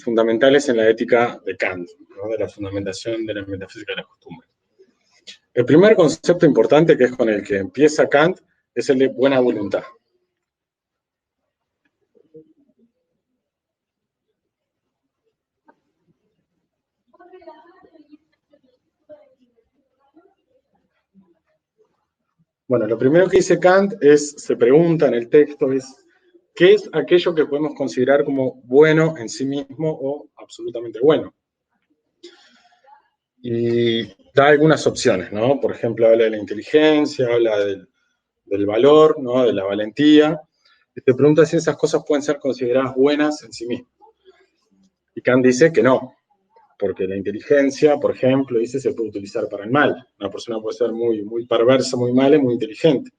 fundamentales en la ética de Kant, ¿no? De la fundamentación de la metafísica de la costumbre. El primer concepto importante, que es con el que empieza Kant, es el de buena voluntad. Bueno, lo primero que dice Kant se pregunta en el texto, ¿qué es aquello que podemos considerar como bueno en sí mismo o absolutamente bueno? Y da algunas opciones, ¿no? Por ejemplo, habla de la inteligencia, habla del valor, ¿no? De la valentía. Y te pregunta si esas cosas pueden ser consideradas buenas en sí mismas. Y Kant dice que no, porque la inteligencia, por ejemplo, dice, se puede utilizar para el mal. Una persona puede ser muy, muy perversa, muy mala y muy inteligente.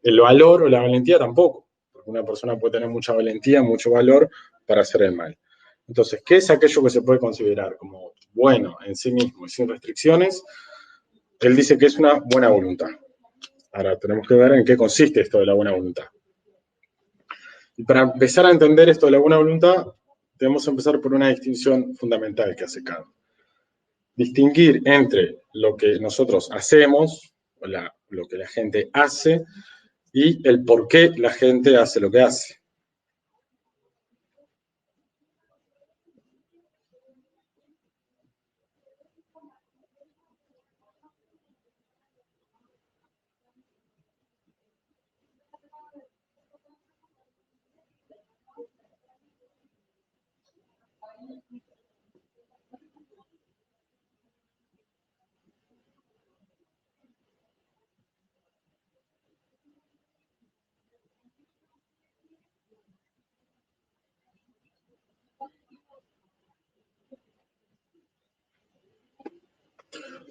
El valor o la valentía tampoco, porque una persona puede tener mucha valentía, mucho valor para hacer el mal. Entonces, ¿qué es aquello que se puede considerar como bueno en sí mismo y sin restricciones? Él dice que es una buena voluntad. Ahora, tenemos que ver en qué consiste esto de la buena voluntad. Y para empezar a entender esto de la buena voluntad, debemos empezar por una distinción fundamental que hace Kant. Distinguir entre lo que nosotros hacemos, o lo que la gente hace, y el por qué la gente hace lo que hace.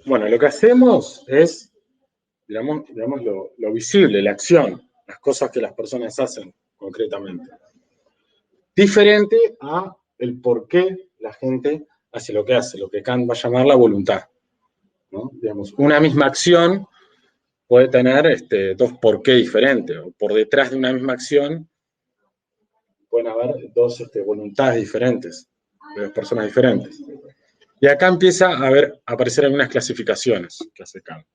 Bueno, lo que hacemos es, digamos lo visible, la acción, las cosas que las personas hacen concretamente. Diferente a el por qué la gente hace, lo que Kant va a llamar la voluntad, ¿no? Digamos, una misma acción puede tener dos por qué diferentes, o por detrás de una misma acción pueden haber dos voluntades diferentes, de dos personas diferentes. Y acá empieza a aparecer algunas clasificaciones que hace Kant.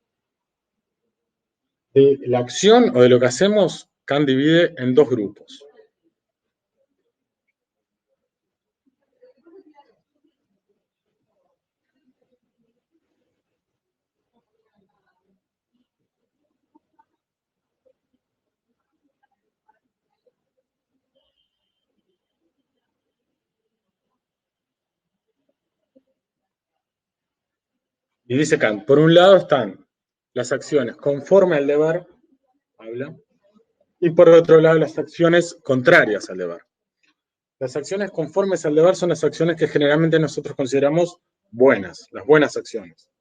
De la acción o de lo que hacemos, Kant divide en dos grupos. Y dice Kant, por un lado están las acciones conforme al deber, habla, y por otro lado las acciones contrarias al deber. Las acciones conformes al deber son las acciones que generalmente nosotros consideramos buenas, las buenas acciones.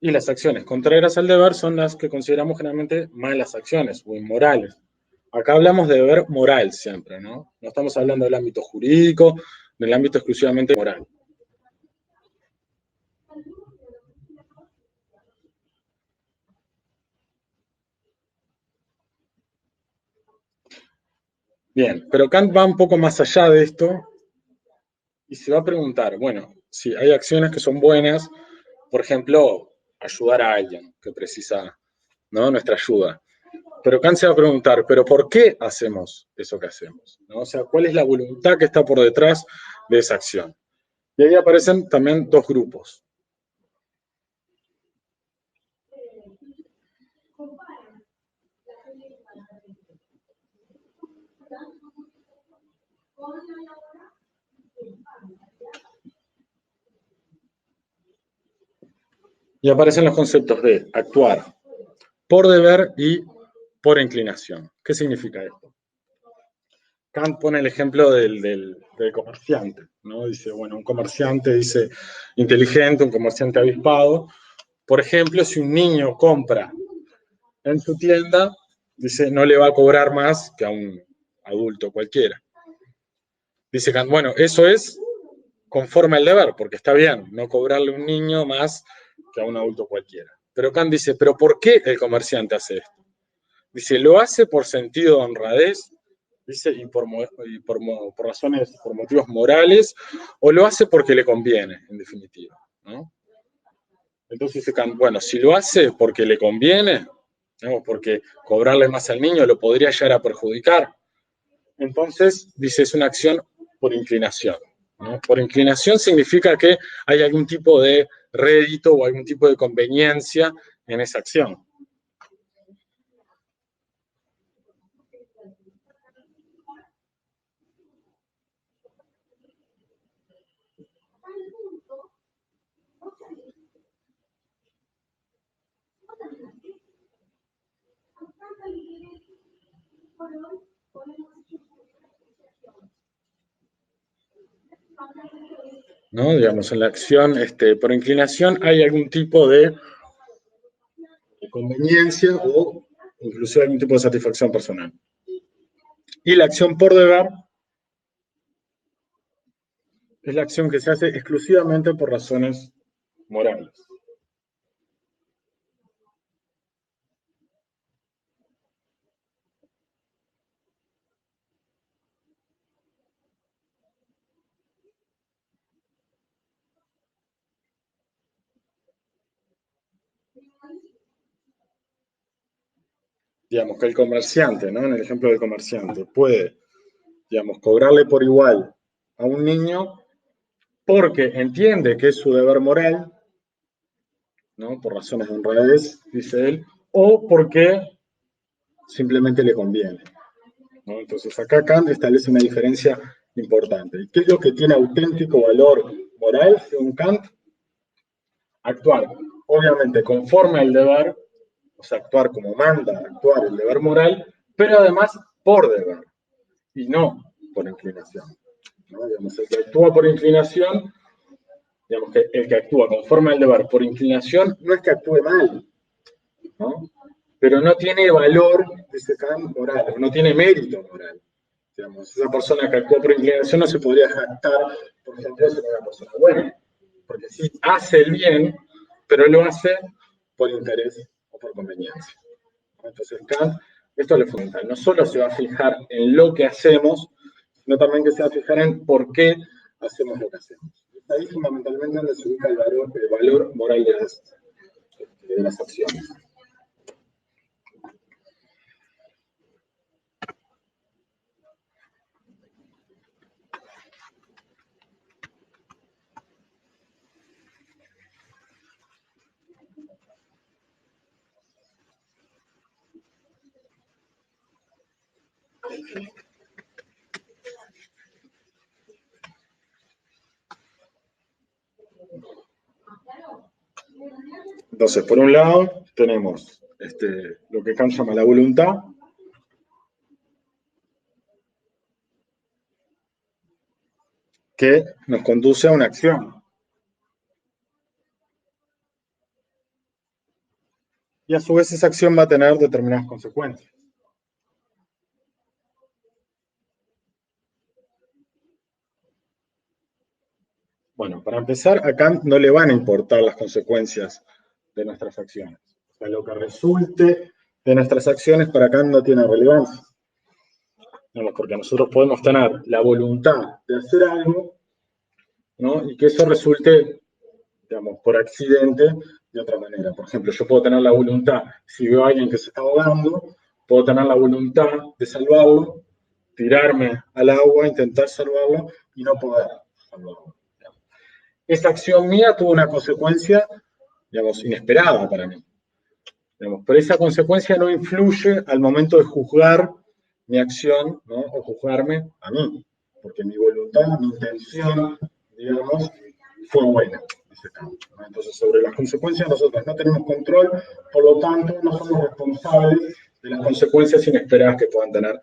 Y las acciones contrarias al deber son las que consideramos generalmente malas acciones o inmorales. Acá hablamos de deber moral siempre, ¿no? No estamos hablando del ámbito jurídico, del ámbito exclusivamente moral. Bien, pero Kant va un poco más allá de esto y se va a preguntar, bueno, si hay acciones que son buenas, por ejemplo, ayudar a alguien que precisa, ¿no?, nuestra ayuda. Pero Kant se va a preguntar, ¿pero por qué hacemos eso que hacemos? ¿No? O sea, ¿cuál es la voluntad que está por detrás de esa acción? Y ahí aparecen también dos grupos. Y aparecen los conceptos de actuar por deber y por inclinación. ¿Qué significa esto? Kant pone el ejemplo del comerciante, ¿no? Dice, bueno, un comerciante dice inteligente, un comerciante avispado. Por ejemplo, si un niño compra en su tienda, dice, no le va a cobrar más que a un adulto cualquiera. Dice Kant, bueno, eso es conforme al deber, porque está bien no cobrarle a un niño más que a un adulto cualquiera. Pero Kant dice, ¿pero por qué el comerciante hace esto? Dice, ¿lo hace por sentido de honradez? Dice, por razones, por motivos morales, o lo hace porque le conviene, en definitiva, ¿no? Entonces dice Kant, bueno, si lo hace porque le conviene, ¿no? Porque cobrarle más al niño lo podría llegar a perjudicar, entonces dice, es una acción por inclinación, ¿no? Por inclinación significa que hay algún tipo de rédito o algún tipo de conveniencia en esa acción. ¿No? Digamos, en la acción por inclinación hay algún tipo de conveniencia o incluso algún tipo de satisfacción personal. Y la acción por deber es la acción que se hace exclusivamente por razones morales. Digamos que el comerciante, ¿no? En el ejemplo del comerciante, puede, digamos, cobrarle por igual a un niño porque entiende que es su deber moral, ¿no? Por razones de honradez, dice él, o porque simplemente le conviene, ¿no? Entonces acá Kant establece una diferencia importante. ¿Qué es lo que tiene auténtico valor moral, según Kant? Actuar, obviamente, conforme al deber, o sea, actuar como manda actuar el deber moral, pero además por deber, y no por inclinación, ¿no? Digamos, el que actúa por inclinación, digamos que el que actúa conforme al deber por inclinación, no es que actúe mal, ¿no? Pero no tiene valor, dice Kant, moral, no tiene mérito moral. Digamos, esa persona que actúa por inclinación no se podría jactar, por ejemplo, de ser una persona buena, porque sí hace el bien, pero lo hace por interés o por conveniencia. Entonces, Kant, esto es lo fundamental. No solo se va a fijar en lo que hacemos, sino también que se va a fijar en por qué hacemos lo que hacemos. Ahí fundamentalmente donde se ubica el valor moral de las acciones. Entonces, por un lado, tenemos lo que Kant llama la voluntad, que nos conduce a una acción. Y a su vez esa acción va a tener determinadas consecuencias. Bueno, para empezar, a Kant no le van a importar las consecuencias de nuestras acciones. O sea, lo que resulte de nuestras acciones para Kant no tiene relevancia. Porque nosotros podemos tener la voluntad de hacer algo, ¿no? Y que eso resulte, digamos, por accidente de otra manera. Por ejemplo, yo puedo tener la voluntad, si veo a alguien que se está ahogando, puedo tener la voluntad de salvarlo, tirarme al agua, intentar salvarlo y no poder salvarlo. Esa acción mía tuvo una consecuencia, digamos, inesperada para mí. Digamos, pero esa consecuencia no influye al momento de juzgar mi acción, ¿no? O juzgarme a mí, porque mi voluntad, mi intención, digamos, fue buena. Entonces, sobre las consecuencias nosotros no tenemos control, por lo tanto, no somos responsables de las consecuencias inesperadas que puedan tener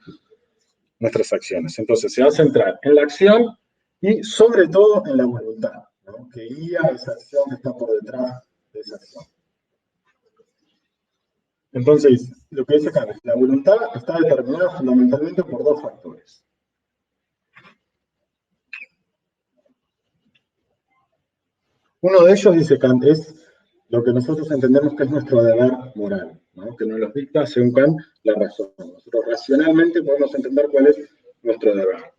nuestras acciones. Entonces, se va a centrar en la acción y, sobre todo, en la voluntad, ¿no? Que guía esa acción que está por detrás de esa acción. Entonces, lo que dice acá, la voluntad está determinada fundamentalmente por dos factores. Uno de ellos, dice Kant, es lo que nosotros entendemos que es nuestro deber moral, ¿no? Que nos lo dicta, según Kant, la razón. Nosotros racionalmente podemos entender cuál es nuestro deber.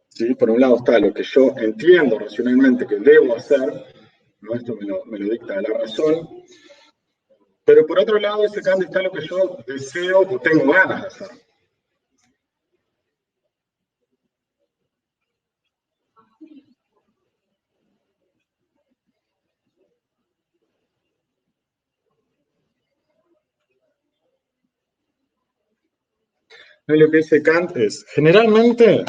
¿Sí? Por un lado está lo que yo entiendo racionalmente que debo hacer, ¿no? Esto me lo dicta la razón, pero por otro lado, ese Kant está lo que yo deseo o tengo ganas de hacer. Lo que dice Kant es, generalmente,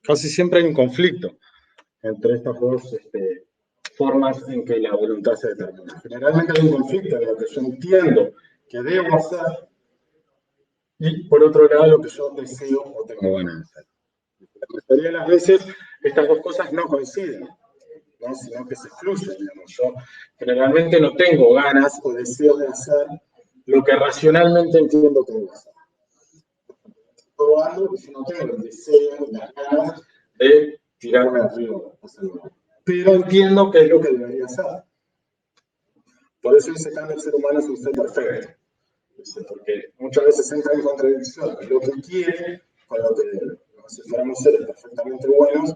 casi siempre hay un conflicto entre estas dos formas en que la voluntad se determina. Generalmente hay un conflicto en lo que yo entiendo que debo hacer y, por otro lado, lo que yo deseo o tengo ganas de hacer. La mayoría de las veces, estas dos cosas no coinciden, ¿no? Sino que se excluyen, digamos. Yo generalmente no tengo ganas o deseo de hacer lo que racionalmente entiendo que debo hacer. Todo algo que yo no tengo el deseo, las ganas de tirarme al río. Pero entiendo que es lo que debería hacer. Por eso dice Kant, el ser humano es un ser perfecto. Porque muchas veces entra en contradicción lo que quiere con lo que debe. ¿No? Si fuéramos seres perfectamente buenos,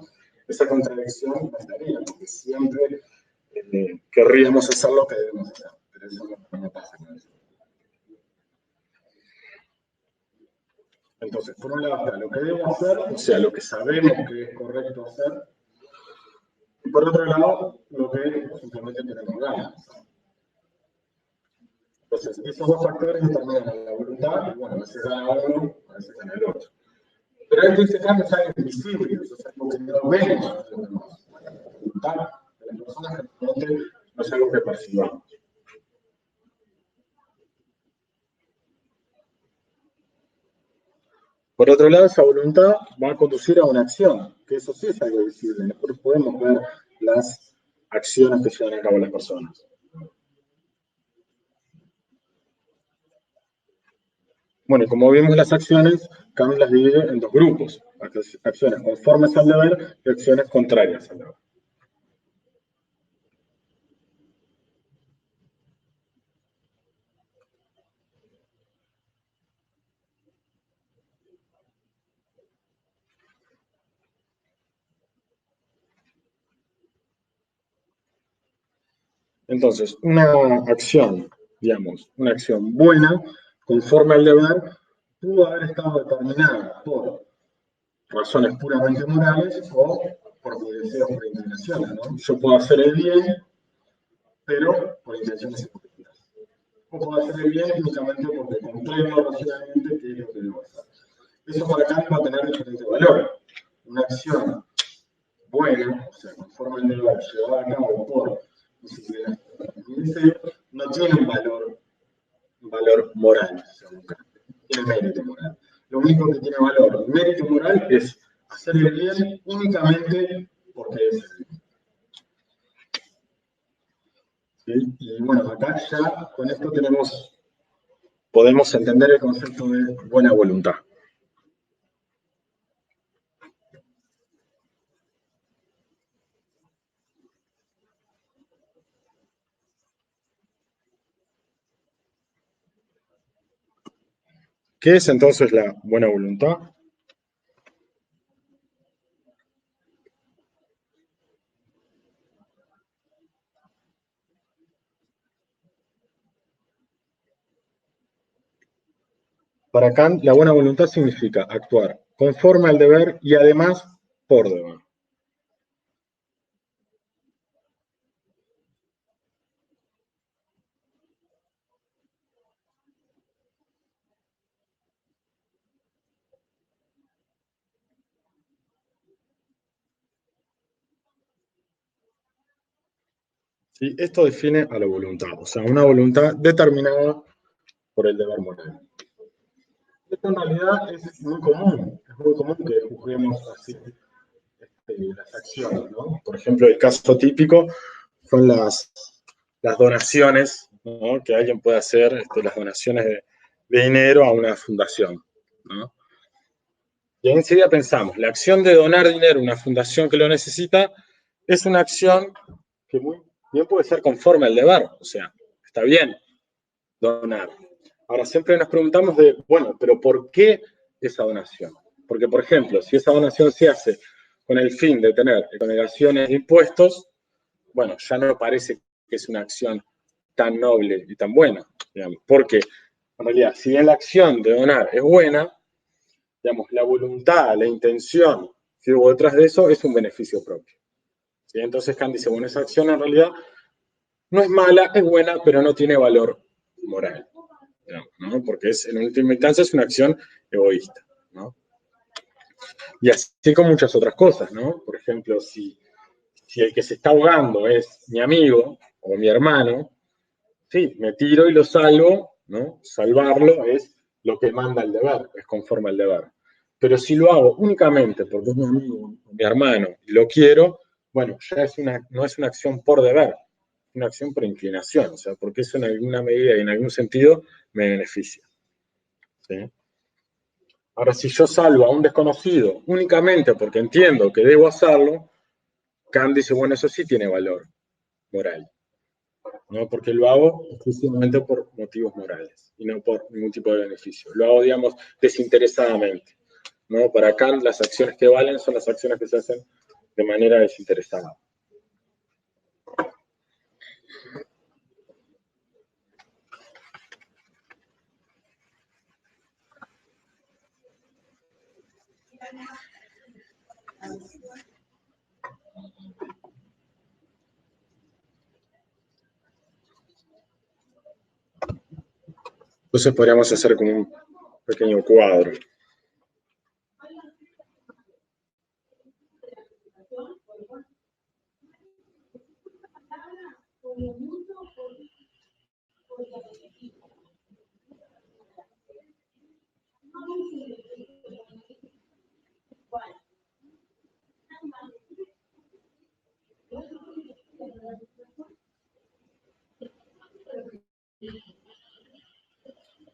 esa contradicción no estaría, porque siempre querríamos hacer lo que debemos hacer. Pero eso no pasa con eso. Entonces, por un lado está lo que debo hacer, o sea, lo que sabemos que es correcto hacer, y por otro lado, lo que simplemente tenemos ganas. Entonces, esos dos factores determinan la voluntad, y bueno, a veces gana uno, a veces gana el otro. Pero esto dice Kant es algo invisible, es algo que no vemos. La voluntad de las personas generalmente no es algo que percibamos. Por otro lado, esa voluntad va a conducir a una acción, que eso sí es algo visible. Nosotros podemos ver las acciones que llevan a cabo las personas. Bueno, y como vimos las acciones, Kant las divide en dos grupos. Acciones conformes al deber y acciones contrarias al deber. Entonces, una acción, digamos, una acción buena, conforme al deber, pudo haber estado determinada por razones puramente morales o por mis deseos, por inclinaciones, ¿no? Yo puedo hacer el bien, pero por intenciones hipócritas. O puedo hacer el bien únicamente porque comprendo racionalmente qué es lo que debo hacer. Eso para Kant va a tener diferente valor. Una acción buena, o sea, conforme al deber, llevada a cabo por mis inclinaciones, mis deseos, no tiene un valor moral, según Kant. Tiene mérito moral. Lo único que tiene valor, mérito moral, es hacer el bien únicamente porque es el bien. ¿Sí? Y bueno, acá ya con esto podemos entender el concepto de buena voluntad. ¿Qué es entonces la buena voluntad? Para Kant, la buena voluntad significa actuar conforme al deber y además por deber. ¿Sí? Esto define a la voluntad, o sea, una voluntad determinada por el deber moral. Esto en realidad es muy común que juzguemos así las acciones, ¿no? Por ejemplo, el caso típico son las donaciones, ¿no? Que alguien puede hacer, las donaciones de dinero a una fundación, ¿no? Y enseguida pensamos, la acción de donar dinero a una fundación que lo necesita es una acción que muy bien puede ser conforme al deber, o sea, está bien donar. Ahora, siempre nos preguntamos de, bueno, pero ¿por qué esa donación? Porque, por ejemplo, si esa donación se hace con el fin de tener exoneraciones de impuestos, bueno, ya no parece que es una acción tan noble y tan buena, digamos, porque en realidad, si bien la acción de donar es buena, digamos, la voluntad, la intención que hubo detrás de eso es un beneficio propio. ¿Sí? Entonces Kant dice, bueno, esa acción en realidad no es mala, es buena, pero no tiene valor moral, digamos, ¿no? Porque es, en última instancia es una acción egoísta, ¿no? Y así con muchas otras cosas, ¿no? Por ejemplo, si el que se está ahogando es mi amigo o mi hermano, sí, me tiro y lo salvo, ¿no? Salvarlo es lo que manda el deber, es conforme al deber. Pero si lo hago únicamente porque es mi amigo o mi hermano y lo quiero, bueno, ya es no es una acción por deber, es una acción por inclinación, o sea, porque eso en alguna medida y en algún sentido me beneficia. ¿Sí? Ahora, si yo salvo a un desconocido únicamente porque entiendo que debo hacerlo, Kant dice, bueno, eso sí tiene valor moral, ¿no? Porque lo hago exclusivamente por motivos morales y no por ningún tipo de beneficio. Lo hago, digamos, desinteresadamente, ¿no? Para Kant, las acciones que valen son las acciones que se hacen de manera desinteresada. Entonces podríamos hacer como un pequeño cuadro.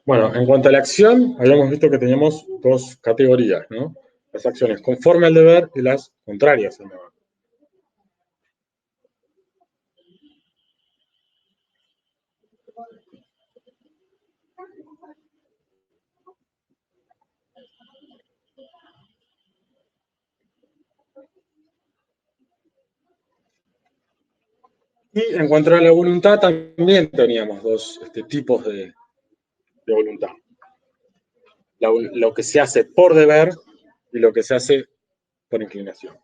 Bueno, en cuanto a la acción, habíamos visto que teníamos dos categorías, ¿no? Las acciones conforme al deber y las contrarias al deber. Y en cuanto a la voluntad, también teníamos dos tipos de voluntad. Lo que se hace por deber y lo que se hace por inclinación.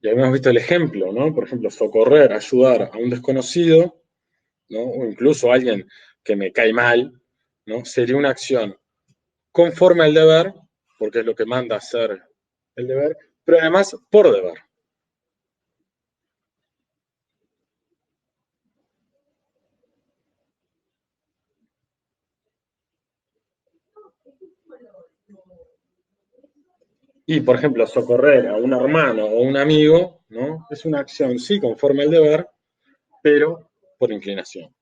Y habíamos visto el ejemplo, ¿no? Por ejemplo, socorrer, ayudar a un desconocido, ¿no? O incluso a alguien que me cae mal, ¿no? Sería una acción conforme al deber, porque es lo que manda hacer el deber, pero además por deber. Y, por ejemplo, socorrer a un hermano o un amigo, ¿no? Es una acción, sí, conforme al deber, pero por inclinación.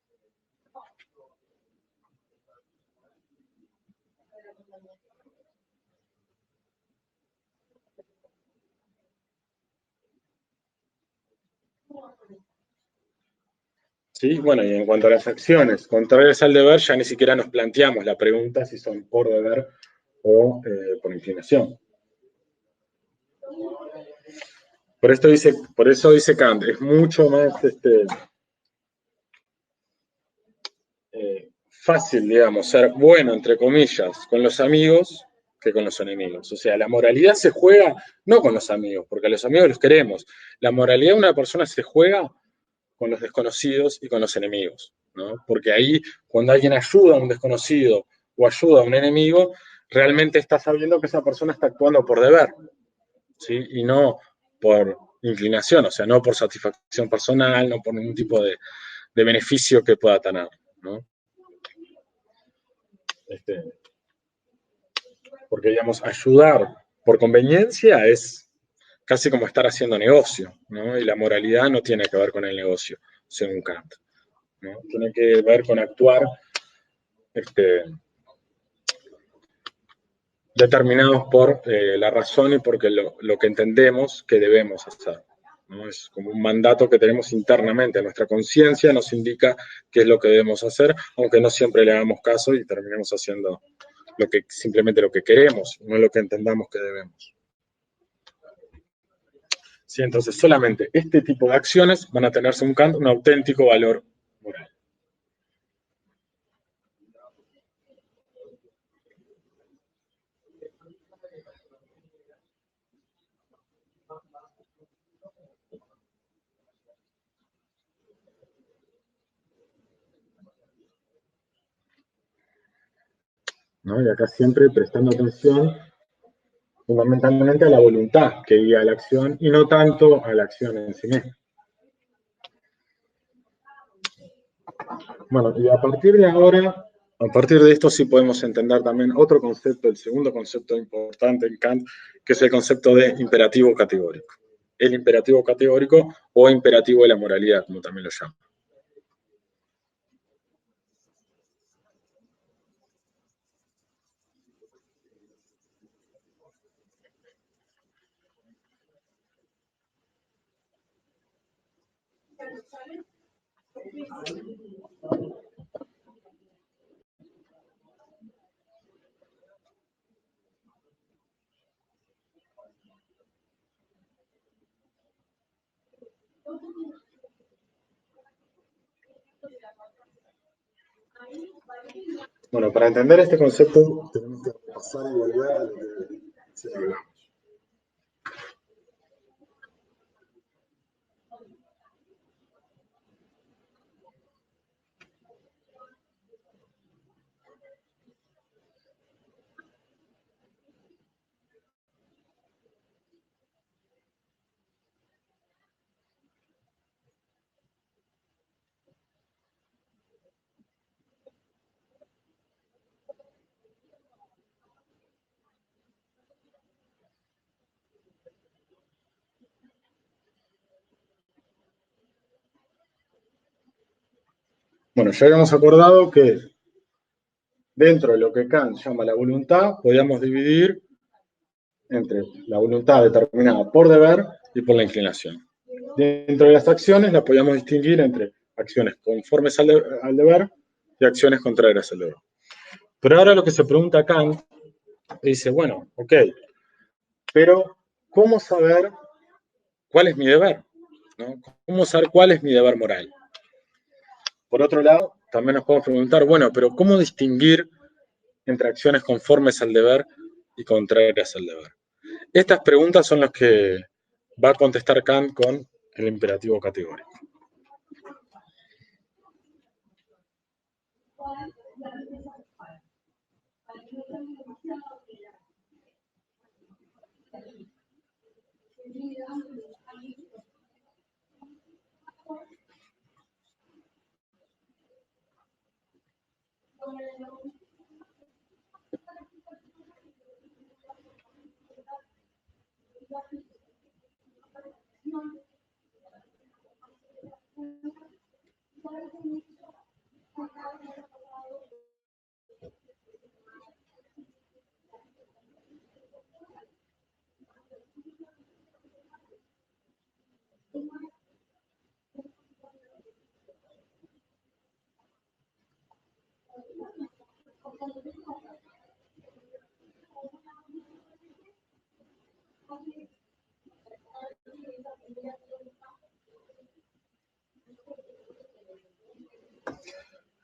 ¿Sí? Bueno, y en cuanto a las acciones contrarias al deber, ya ni siquiera nos planteamos la pregunta si son por deber o por inclinación. Por eso dice Kant, es mucho más fácil, digamos, ser bueno, entre comillas, con los amigos que con los enemigos. O sea, la moralidad se juega no con los amigos, porque a los amigos los queremos. La moralidad de una persona se juega con los desconocidos y con los enemigos, ¿no? Porque ahí, cuando alguien ayuda a un desconocido o ayuda a un enemigo, realmente está sabiendo que esa persona está actuando por deber, ¿sí? Y no por inclinación, o sea, no por satisfacción personal, no por ningún tipo de beneficio que pueda tener, ¿no? Este, Porque, digamos, ayudar por conveniencia es casi como estar haciendo negocio, ¿no? Y la moralidad no tiene que ver con el negocio, según Kant, ¿no? Tiene que ver con actuar determinados por la razón y porque lo que entendemos que debemos hacer, ¿no? Es como un mandato que tenemos internamente. Nuestra conciencia nos indica qué es lo que debemos hacer, aunque no siempre le hagamos caso y terminemos haciendo simplemente lo que queremos, no lo que entendamos que debemos. Sí, entonces solamente este tipo de acciones van a tener, según Kant, un auténtico valor moral. ¿No? Y acá siempre prestando atención fundamentalmente a la voluntad que guía la acción y no tanto a la acción en sí misma. Bueno, y a partir de ahora, a partir de esto sí podemos entender también otro concepto, el segundo concepto importante en Kant, que es el concepto de imperativo categórico. El imperativo categórico o imperativo de la moralidad, como también lo llaman. Bueno, para entender este concepto tenemos que pasar y volver a lo que se hablamos. Bueno, ya habíamos acordado que dentro de lo que Kant llama la voluntad, podíamos dividir entre la voluntad determinada por deber y por la inclinación. Dentro de las acciones las podíamos distinguir entre acciones conformes al deber y acciones contrarias al deber. Pero ahora lo que se pregunta Kant, dice, bueno, ok, pero ¿cómo saber cuál es mi deber? ¿No? ¿Cómo saber cuál es mi deber moral? Por otro lado, también nos podemos preguntar, bueno, pero ¿cómo distinguir entre acciones conformes al deber y contrarias al deber? Estas preguntas son las que va a contestar Kant con el imperativo categórico.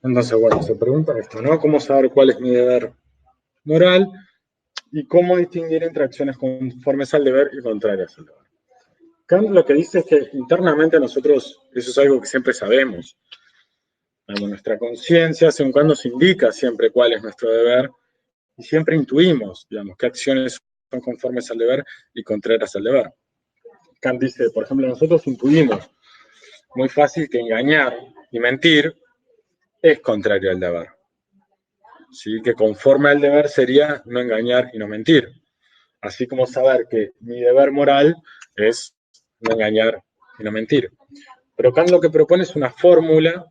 Entonces, bueno, se pregunta esto, ¿no? ¿Cómo saber cuál es mi deber moral y cómo distinguir entre acciones conformes al deber y contrarias al deber? Kant lo que dice es que internamente nosotros, eso es algo que siempre sabemos. Nuestra conciencia, según cuando nos indica siempre cuál es nuestro deber y siempre intuimos, digamos, qué acciones son conformes al deber y contrarias al deber. Kant dice, por ejemplo, nosotros intuimos muy fácil que engañar y mentir es contrario al deber. ¿sí? Que conforme al deber sería no engañar y no mentir. Así como saber que mi deber moral es no engañar y no mentir. Pero Kant lo que propone es una fórmula,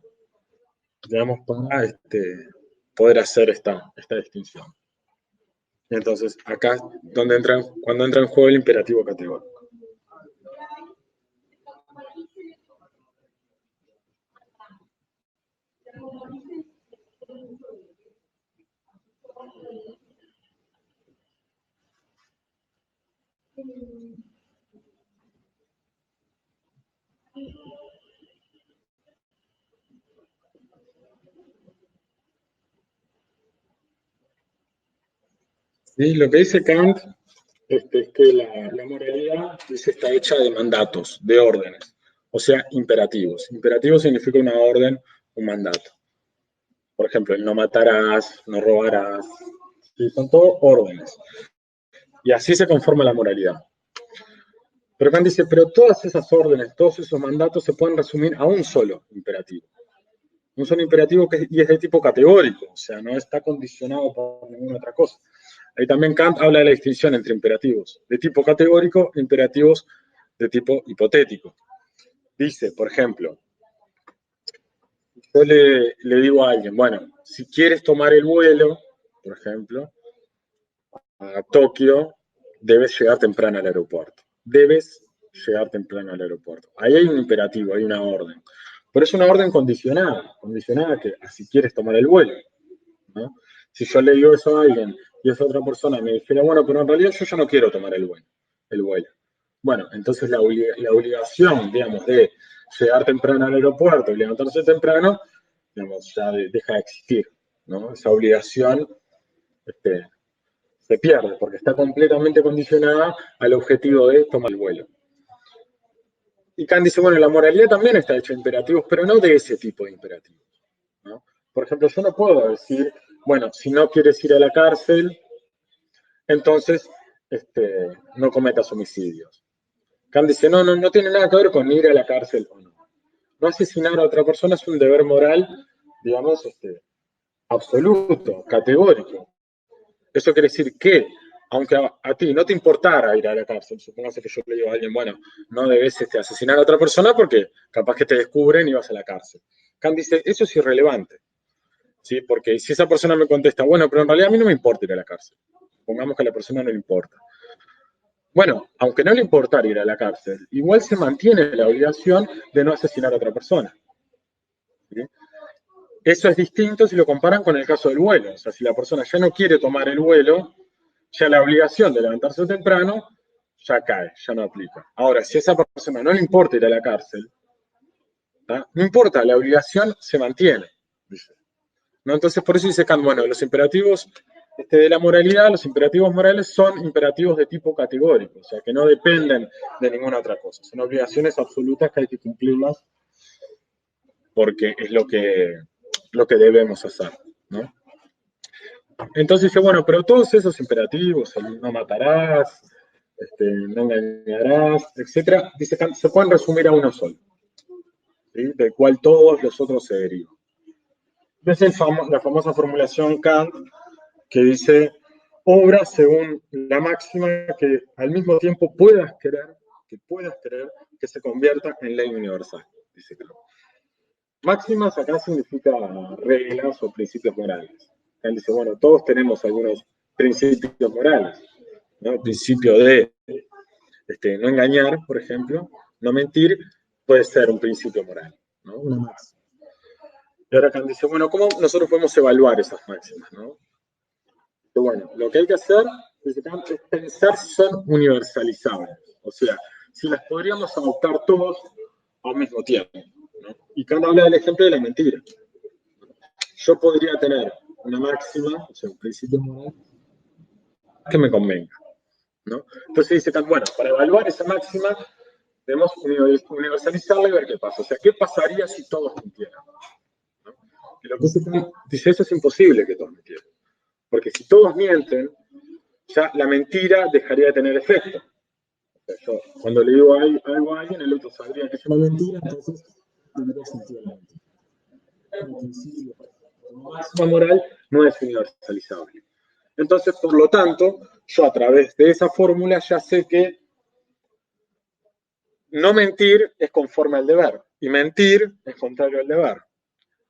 digamos, para poder hacer esta distinción. Y entonces, acá es donde cuando entra en juego el imperativo categórico. ¿Sí? Lo que dice Kant es que la moralidad está hecha de mandatos, de órdenes, o sea, imperativos. Imperativo significa una orden, un mandato. Por ejemplo, el no matarás, no robarás, ¿sí? Son todos órdenes. Y así se conforma la moralidad. Pero Kant dice, pero todas esas órdenes, todos esos mandatos se pueden resumir a un solo imperativo. Un solo imperativo y es de tipo categórico, o sea, no está condicionado por ninguna otra cosa. Ahí también Kant habla de la distinción entre imperativos de tipo categórico e imperativos de tipo hipotético. Dice, por ejemplo, yo le digo a alguien, bueno, si quieres tomar el vuelo, por ejemplo, a Tokio, debes llegar temprano al aeropuerto. Debes llegar temprano al aeropuerto. Ahí hay un imperativo, hay una orden. Pero es una orden condicionada que a si quieres tomar el vuelo, ¿no? Si yo le digo eso a alguien y esa otra persona me dijera, bueno, pero en realidad yo ya no quiero tomar el vuelo. Bueno, entonces la obligación, digamos, de llegar temprano al aeropuerto y levantarse temprano, digamos, ya deja de existir, ¿no? Esa obligación se pierde porque está completamente condicionada al objetivo de tomar el vuelo. Y Kant dice, bueno, la moralidad también está hecha de imperativos, pero no de ese tipo de imperativos, ¿no? Por ejemplo, yo no puedo decir, bueno, si no quieres ir a la cárcel, entonces no cometas homicidios. Kant dice, no tiene nada que ver con ir a la cárcel o no. No asesinar a otra persona es un deber moral, digamos, absoluto, categórico. Eso quiere decir que, aunque a ti no te importara ir a la cárcel, supongamos que yo le digo a alguien, bueno, no debes asesinar a otra persona porque capaz que te descubren y vas a la cárcel. Kant dice, eso es irrelevante, ¿sí? Porque si esa persona me contesta, bueno, pero en realidad a mí no me importa ir a la cárcel. Supongamos que a la persona no le importa. Bueno, aunque no le importara ir a la cárcel, igual se mantiene la obligación de no asesinar a otra persona, ¿sí? Eso es distinto si lo comparan con el caso del vuelo. O sea, si la persona ya no quiere tomar el vuelo, ya la obligación de levantarse temprano ya cae, ya no aplica. Ahora, si a esa persona no le importa ir a la cárcel, ¿tá? No importa, la obligación se mantiene, dice. ¿No? Entonces, por eso dice Kant, bueno, los imperativos de la moralidad, los imperativos morales son imperativos de tipo categórico, o sea, que no dependen de ninguna otra cosa. Son obligaciones absolutas que hay que cumplirlas porque es lo que debemos hacer, ¿no? Entonces dice, bueno, pero todos esos imperativos, el no matarás, no engañarás, etcétera, dice Kant, se pueden resumir a uno solo, ¿sí? Del cual todos los otros se derivan. Es la famosa formulación Kant que dice, obra según la máxima que al mismo tiempo puedas querer que se convierta en ley universal, dice Kant. Máximas acá significa reglas o principios morales. Él dice, bueno, todos tenemos algunos principios morales, ¿no? El principio de no engañar, por ejemplo, no mentir, puede ser un principio moral, ¿no? Una máxima. Y ahora Kant dice, bueno, ¿cómo nosotros podemos evaluar esas máximas, ¿no? Y bueno, lo que hay que hacer, dice Kant, es pensar si son universalizables, o sea, si las podríamos adoptar todos al mismo tiempo, ¿no? Y Kant habla del ejemplo de la mentira. Yo podría tener una máxima, o sea, un principio moral, que me convenga, ¿no? Entonces dice Kant, bueno, para evaluar esa máxima, debemos universalizarla y ver qué pasa. O sea, ¿qué pasaría si todos mintieran? ¿No? Y lo que dice, eso es imposible que todos mintieran. Porque si todos mienten, ya la mentira dejaría de tener efecto. O sea, yo, cuando le digo algo a alguien, el otro sabría que es una mentira, entonces tendría sentido la mentira. como máxima moral no es universalizable. Entonces, por lo tanto, yo a través de esa fórmula ya sé que no mentir es conforme al deber y mentir es contrario al deber.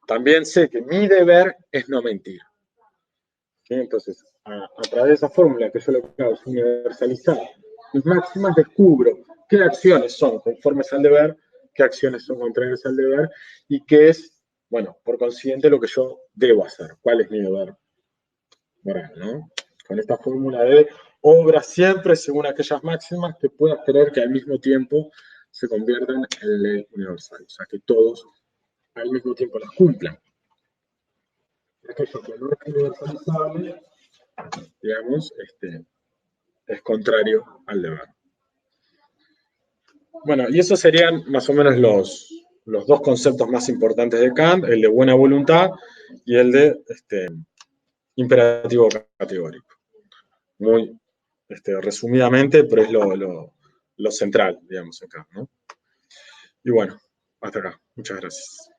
También sé que mi deber es no mentir. ¿Sí? Entonces, a través de esa fórmula que yo lo que hago es universalizar mis máximas, descubro qué acciones son conformes al deber, qué acciones son contrarias al deber y qué es, bueno, por consiguiente, lo que yo debo hacer, cuál es mi deber moral, ¿no? Con esta fórmula de obra siempre según aquellas máximas que puedas tener que al mismo tiempo se conviertan en ley universal, o sea, que todos al mismo tiempo las cumplan. Aquello que no es universalizable, digamos, es contrario al deber. Bueno, y esos serían más o menos los dos conceptos más importantes de Kant, el de buena voluntad y el de imperativo categórico. Muy resumidamente, pero es lo central, digamos, acá, ¿no? Y bueno, hasta acá. Muchas gracias.